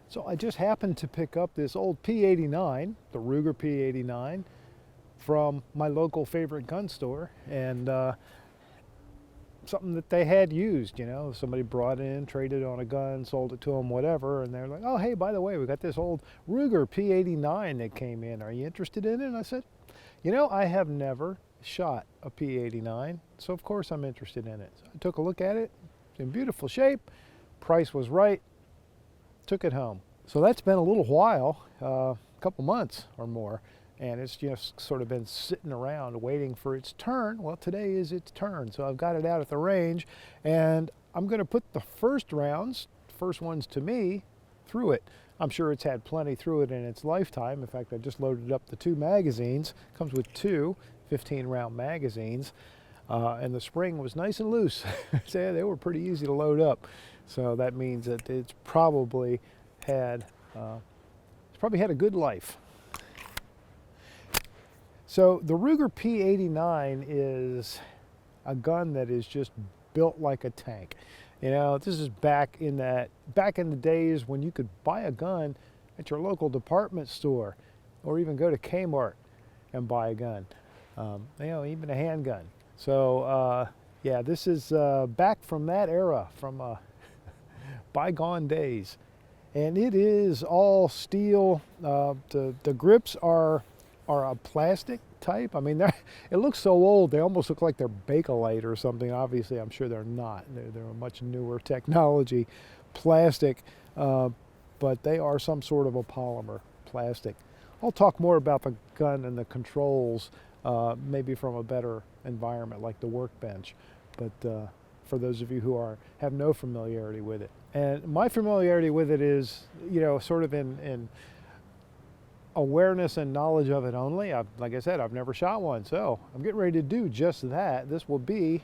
So I just happened to pick up this old P89, the Ruger P89, from my local favorite gun store, and something that they had used, you know. Somebody brought in, traded on a gun, sold it to them, whatever, and they're like, oh, hey, by the way, we got this old Ruger P89 that came in. Are you interested in it? And I said, you know, I have never shot a P89, so of course I'm interested in it. So I took a look at it, it's in beautiful shape, price was right, took it home. So that's been a little while, a couple months or more, and it's just sort of been sitting around waiting for its turn. Well, today is its turn, so I've got it out at the range, and I'm going to put the first rounds, first ones to me, through it. I'm sure it's had plenty through it in its lifetime. In fact, I just loaded up the 2 magazines. Comes with 2 15-round magazines, and the spring was nice and loose. So they were pretty easy to load up. So that means that it's probably had a good life. So the Ruger P89 is a gun that is just built like a tank. You know, this is back in the days when you could buy a gun at your local department store, or even go to Kmart and buy a gun. You know, even a handgun. So yeah, this is back from that era, from bygone days. And it is all steel. The grips are a plastic type. I mean, it looks so old, they almost look like they're Bakelite or something. Obviously, I'm sure they're not. They're a much newer technology, plastic, but they are some sort of a polymer plastic. I'll talk more about the gun and the controls, maybe from a better environment like the workbench, but for those of you who have no familiarity with it. And my familiarity with it is, you know, sort of in awareness and knowledge of it only. Like I said, I've never shot one, so I'm getting ready to do just that. This will be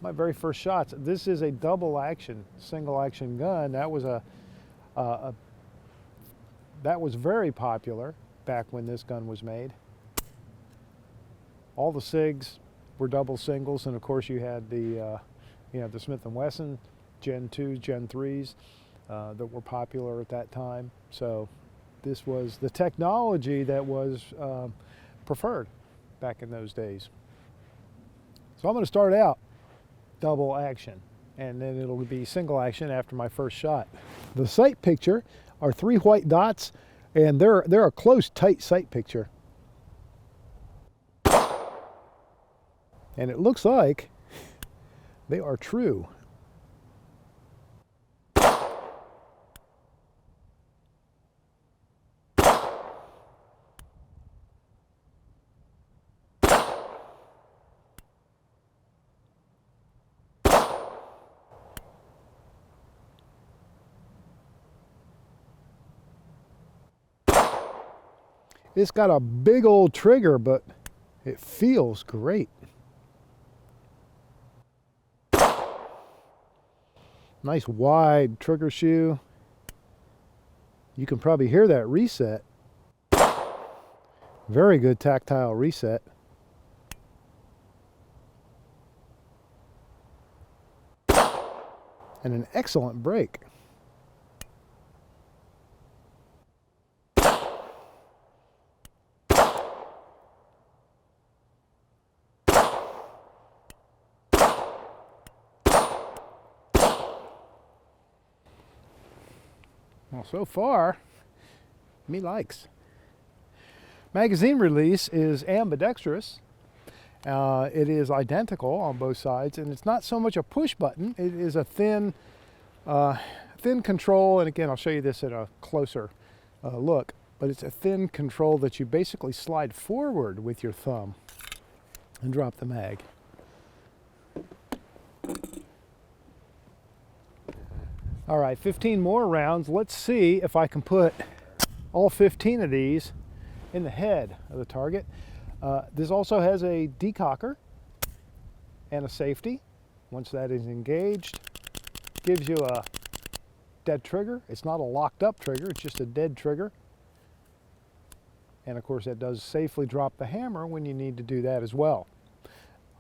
my very first shots. This is a double action, single action gun. That was that was very popular back when this gun was made. All the SIGs were double singles, and of course you had the you know, the Smith & Wesson Gen 2s, Gen 3s that were popular at that time. So this was the technology that was preferred back in those days. So I'm going to start out double action, and then it'll be single action after my first shot. The sight picture are 3 white dots, and they're a close, tight sight picture. And it looks like they are true. It's got a big old trigger, but it feels great. Nice wide trigger shoe. You can probably hear that reset. Very good tactile reset. And an excellent brake. Well, so far, me likes. Magazine release is ambidextrous. It is identical on both sides, and it's not so much a push button. It is a thin control, and again, I'll show you this in a closer look, but it's a thin control that you basically slide forward with your thumb and drop the mag. All right, 15 more rounds. Let's see if I can put all 15 of these in the head of the target. This also has a decocker and a safety. Once that is engaged, gives you a dead trigger. It's not a locked up trigger, it's just a dead trigger. And of course that does safely drop the hammer when you need to do that as well.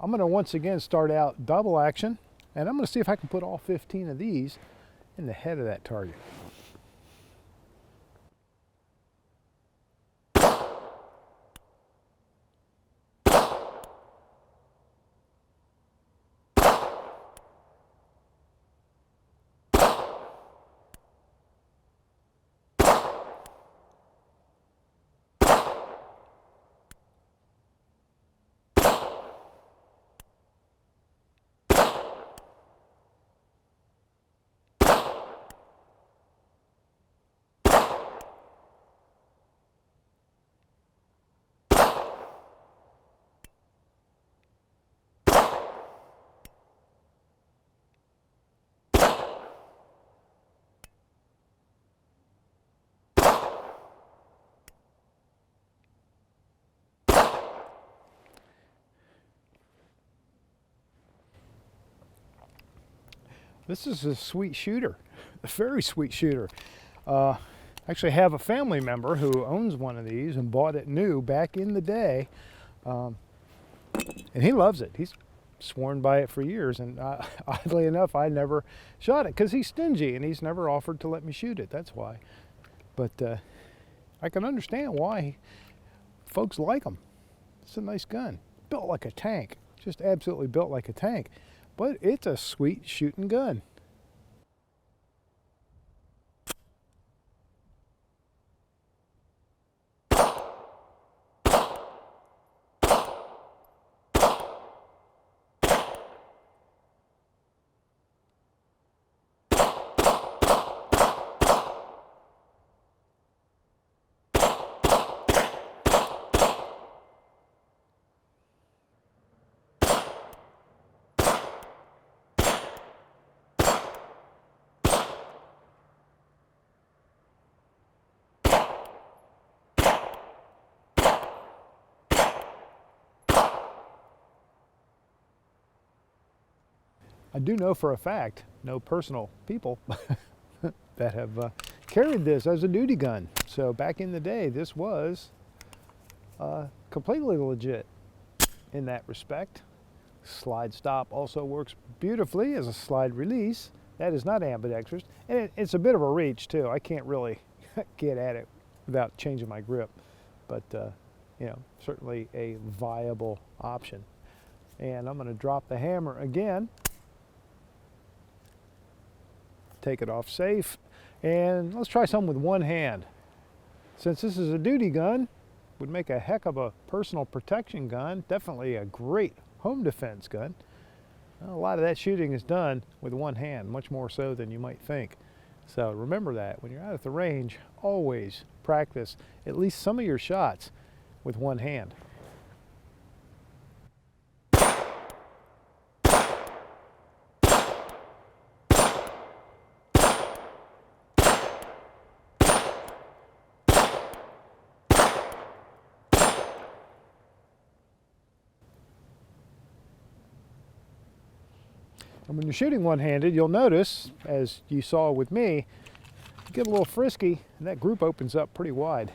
I'm going to once again start out double action, and I'm going to see if I can put all 15 of these in the head of that target. This is a sweet shooter, a very sweet shooter. I actually have a family member who owns one of these and bought it new back in the day. And he loves it. He's sworn by it for years, and oddly enough, I never shot it because he's stingy and he's never offered to let me shoot it. That's why. But I can understand why folks like them. It's a nice gun, built like a tank, just absolutely built like a tank. But it's a sweet shooting gun. I do know for a fact, no personal people that have carried this as a duty gun. So back in the day, this was completely legit in that respect. Slide stop also works beautifully as a slide release. That is not ambidextrous, and it's a bit of a reach too. I can't really get at it without changing my grip, but you know, certainly a viable option. And I'm going to drop the hammer again. Take it off safe, and let's try some with one hand. Since this is a duty gun, would make a heck of a personal protection gun, definitely a great home defense gun. A lot of that shooting is done with one hand, much more so than you might think. So remember that when you're out at the range, always practice at least some of your shots with one hand. And when you're shooting one-handed, you'll notice, as you saw with me, you get a little frisky and that group opens up pretty wide,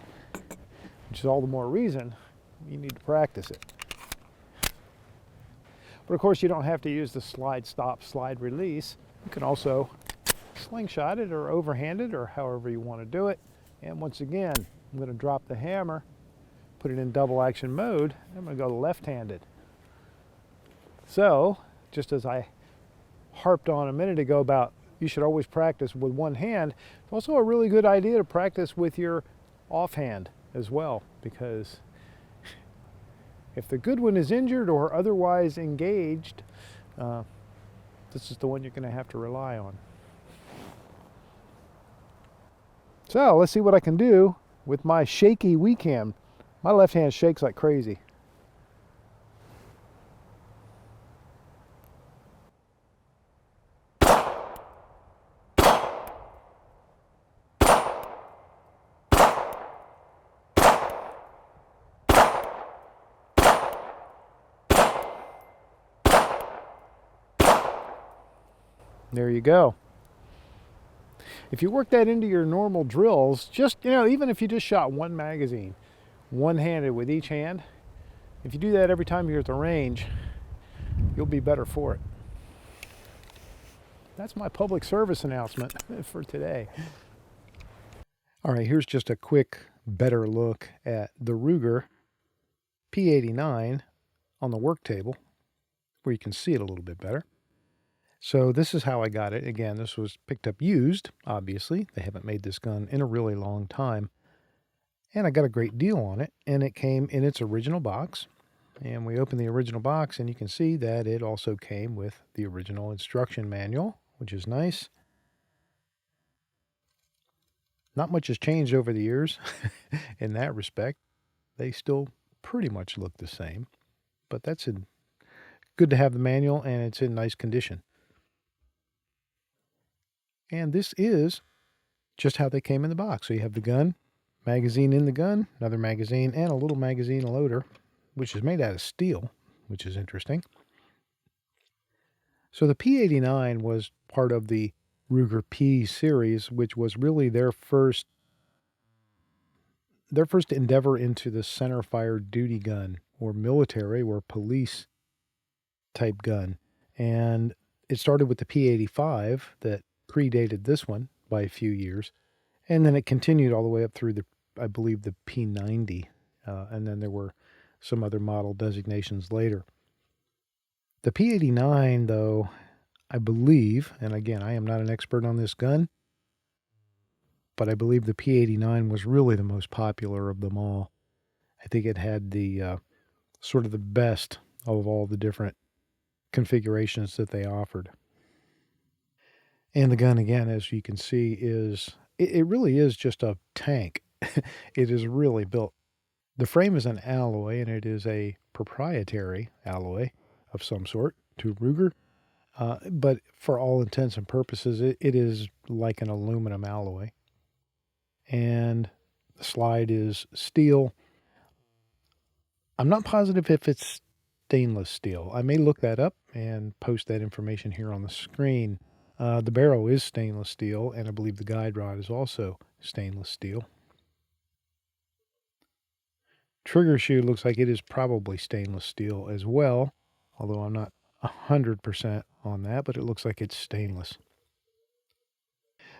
which is all the more reason you need to practice it. But of course, you don't have to use the slide stop, slide release. You can also slingshot it or overhand it or however you want to do it. And once again, I'm going to drop the hammer, put it in double action mode, and I'm going to go left-handed. So, just as I harped on a minute ago about you should always practice with one hand, it's also a really good idea to practice with your offhand as well, because if the good one is injured or otherwise engaged, this is the one you're going to have to rely on. So let's see what I can do with my shaky weak hand. My left hand shakes like crazy. There you go. if you work that into your normal drills, just, even if you just shot one magazine, one-handed with each hand, if you do that every time you're at the range, you'll be better for it. That's my public service announcement for today. All right, here's just a quick, better look at the Ruger P89 on the work table, where you can see it a little bit better. So this is how I got it. Again, this was picked up used, obviously. They haven't made this gun in a really long time. And I got a great deal on it, and it came in its original box. And we opened the original box, and you can see that it also came with the original instruction manual, which is nice. Not much has changed over the years in that respect. They still pretty much look the same, but that's good to have the manual, and it's in nice condition. And this is just how they came in the box. So you have the gun, magazine in the gun, another magazine, and a little magazine loader, which is made out of steel, which is interesting. So the P89 was part of the Ruger P series, which was really their first endeavor into the center fire duty gun, or military or police type gun. And it started with the P85 that predated this one by a few years, and then it continued all the way up through I believe the P90, and then there were some other model designations later. The P89, though, I believe, and again, I am not an expert on this gun, but I believe the P89 was really the most popular of them all. I think it had the sort of the best of all the different configurations that they offered. And the gun, again, as you can see, it really is just a tank. It is really built. The frame is an alloy, and it is a proprietary alloy of some sort to Ruger. But for all intents and purposes, it is like an aluminum alloy. And the slide is steel. I'm not positive if it's stainless steel. I may look that up and post that information here on the screen. The barrel is stainless steel, and I believe the guide rod is also stainless steel. Trigger shoe looks like it is probably stainless steel as well, although I'm not 100% on that, but it looks like it's stainless.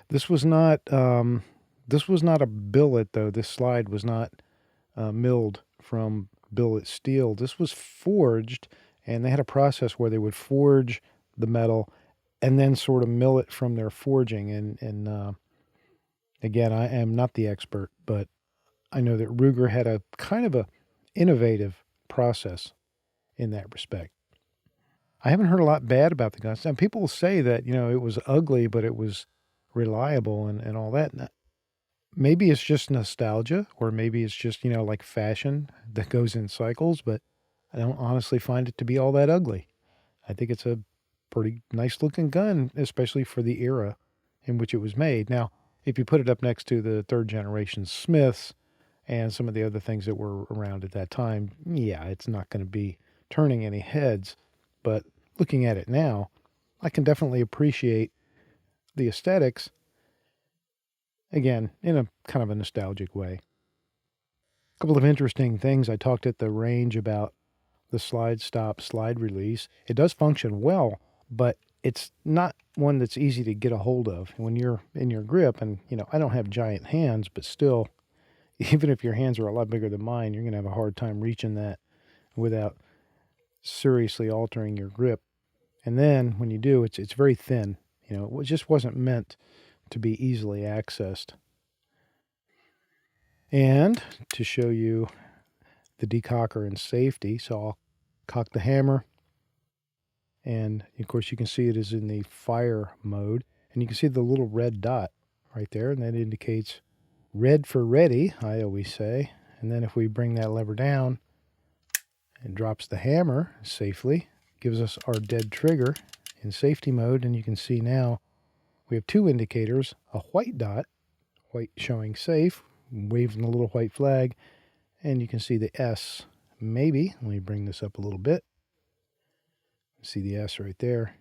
This was not a billet, though. This slide was not milled from billet steel. This was forged, and they had a process where they would forge the metal and then sort of mill it from their forging. And again, I am not the expert, but I know that Ruger had a kind of a innovative process in that respect. I haven't heard a lot bad about the gun. Some people say that, it was ugly, but it was reliable and all that. Maybe it's just nostalgia, or maybe it's just, like fashion that goes in cycles, but I don't honestly find it to be all that ugly. I think it's a pretty nice looking gun, especially for the era in which it was made. Now, if you put it up next to the third generation Smiths and some of the other things that were around at that time, yeah, it's not going to be turning any heads. But looking at it now, I can definitely appreciate the aesthetics, again, in a kind of a nostalgic way. A couple of interesting things. I talked at the range about the slide stop, slide release. It does function well, but it's not one that's easy to get a hold of when you're in your grip. And, I don't have giant hands, but still, even if your hands are a lot bigger than mine, you're going to have a hard time reaching that without seriously altering your grip. And then when you do, it's very thin. It just wasn't meant to be easily accessed. And to show you the decocker and safety, so I'll cock the hammer, and of course you can see it is in the fire mode, and you can see the little red dot right there, and that indicates red for ready, I always say. And then if we bring that lever down, it drops the hammer safely, gives us our dead trigger in safety mode, and you can see now we have two indicators, a white dot, white showing safe, waving the little white flag, and you can see the S, maybe. Let me bring this up a little bit. See the S right there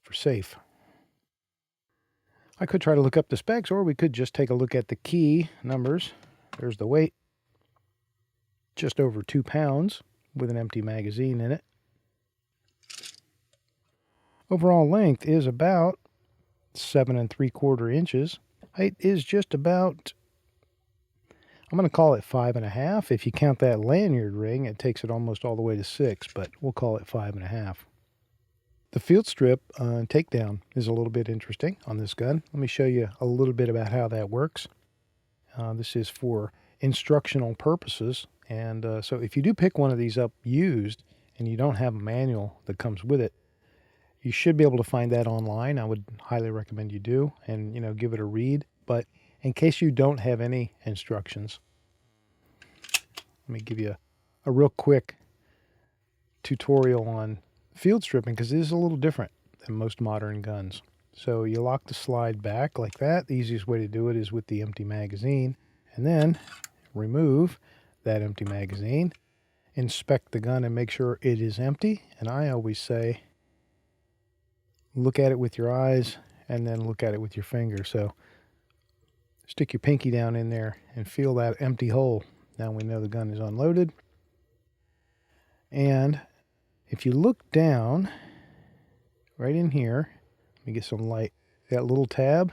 for safe. I could try to look up the specs, or we could just take a look at the key numbers. There's the weight. Just over 2 pounds with an empty magazine in it. Overall length is about 7 3/4 inches. Height is just about, I'm going to call it 5.5. If you count that lanyard ring, it takes it almost all the way to 6, but we'll call it 5.5. The field strip takedown is a little bit interesting on this gun. Let me show you a little bit about how that works. This is for instructional purposes, and so if you do pick one of these up used and you don't have a manual that comes with it, you should be able to find that online. I would highly recommend you do, and give it a read. But in case you don't have any instructions, let me give you a real quick tutorial on field stripping, because it is a little different than most modern guns. So you lock the slide back like that. The easiest way to do it is with the empty magazine, and then remove that empty magazine, inspect the gun and make sure it is empty. And I always say, look at it with your eyes and then look at it with your finger. So stick your pinky down in there and feel that empty hole. Now we know the gun is unloaded. And if you look down right in here, let me get some light. That little tab.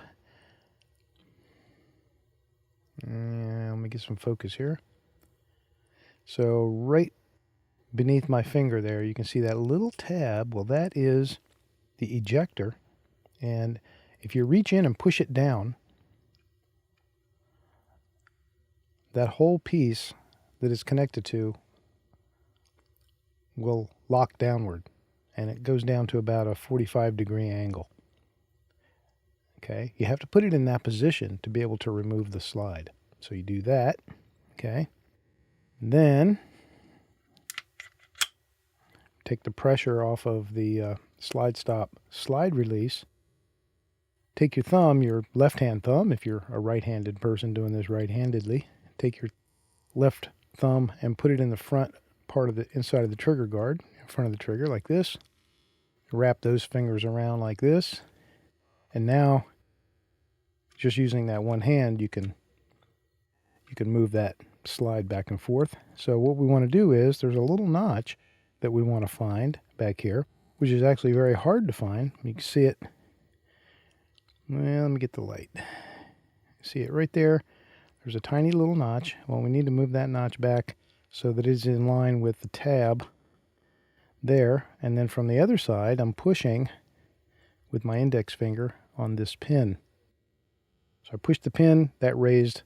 And let me get some focus here. So right beneath my finger there, you can see that little tab. Well, that is the ejector. And if you reach in and push it down, that whole piece that it's connected to will lock downward, and it goes down to about a 45-degree angle. Okay, you have to put it in that position to be able to remove the slide. So you do that. Okay, and then take the pressure off of the slide stop slide release. Take your thumb, your left-hand thumb, if you're a right-handed person doing this right-handedly, take your left thumb and put it in the front part of the inside of the trigger guard, in front of the trigger like this. Wrap those fingers around like this. And now, just using that one hand, you can move that slide back and forth. So what we want to do is, there's a little notch that we want to find back here, which is actually very hard to find. You can see it. Well, let me get the light. See it right there? There's a tiny little notch. Well, we need to move that notch back so that it's in line with the tab there. And then from the other side, I'm pushing with my index finger on this pin. So I pushed the pin, that raised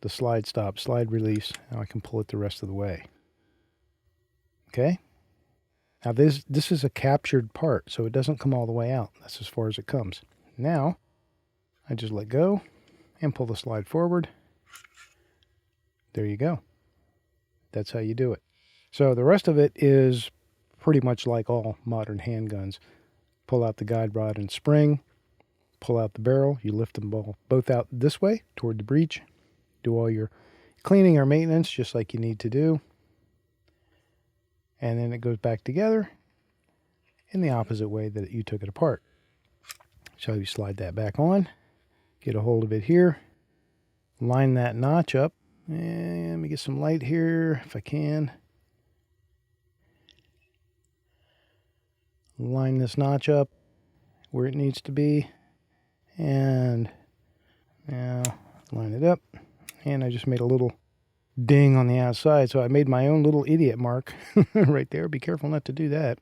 the slide stop, slide release. Now I can pull it the rest of the way. Okay? Now this is a captured part, so it doesn't come all the way out. That's as far as it comes. Now, I just let go and pull the slide forward. There you go. That's how you do it. So the rest of it is pretty much like all modern handguns. Pull out the guide rod and spring, pull out the barrel, you lift them both out this way toward the breech, do all your cleaning or maintenance just like you need to do, and then it goes back together in the opposite way that you took it apart. So you slide that back on, get a hold of it here, line that notch up, and let me get some light here if I can. Line this notch up where it needs to be, and now line it up. And I just made a little ding on the outside, so I made my own little idiot mark right there. Be careful not to do that.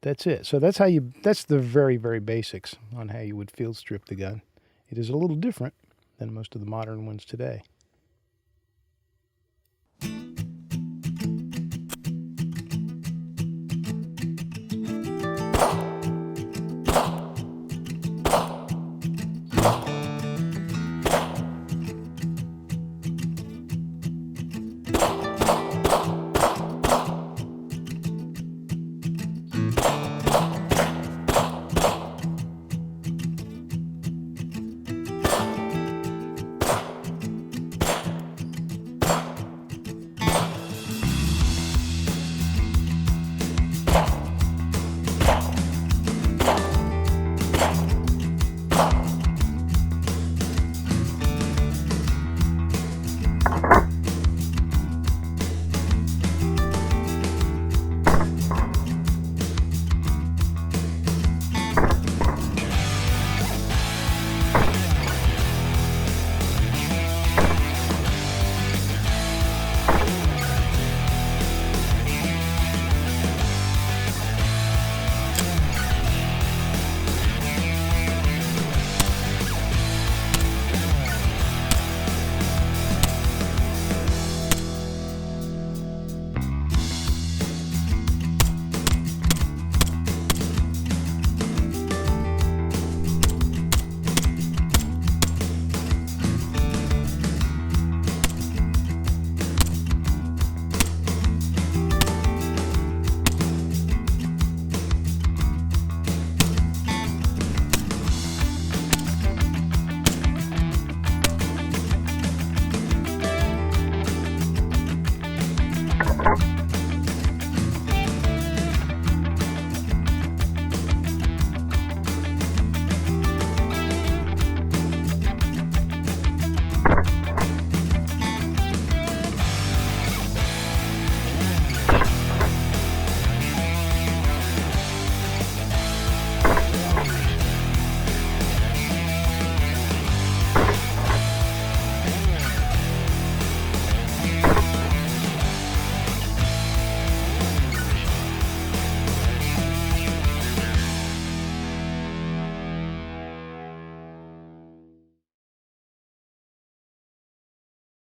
That's it. So that's the very, very basics on how you would field strip the gun. It is a little different than most of the modern ones today.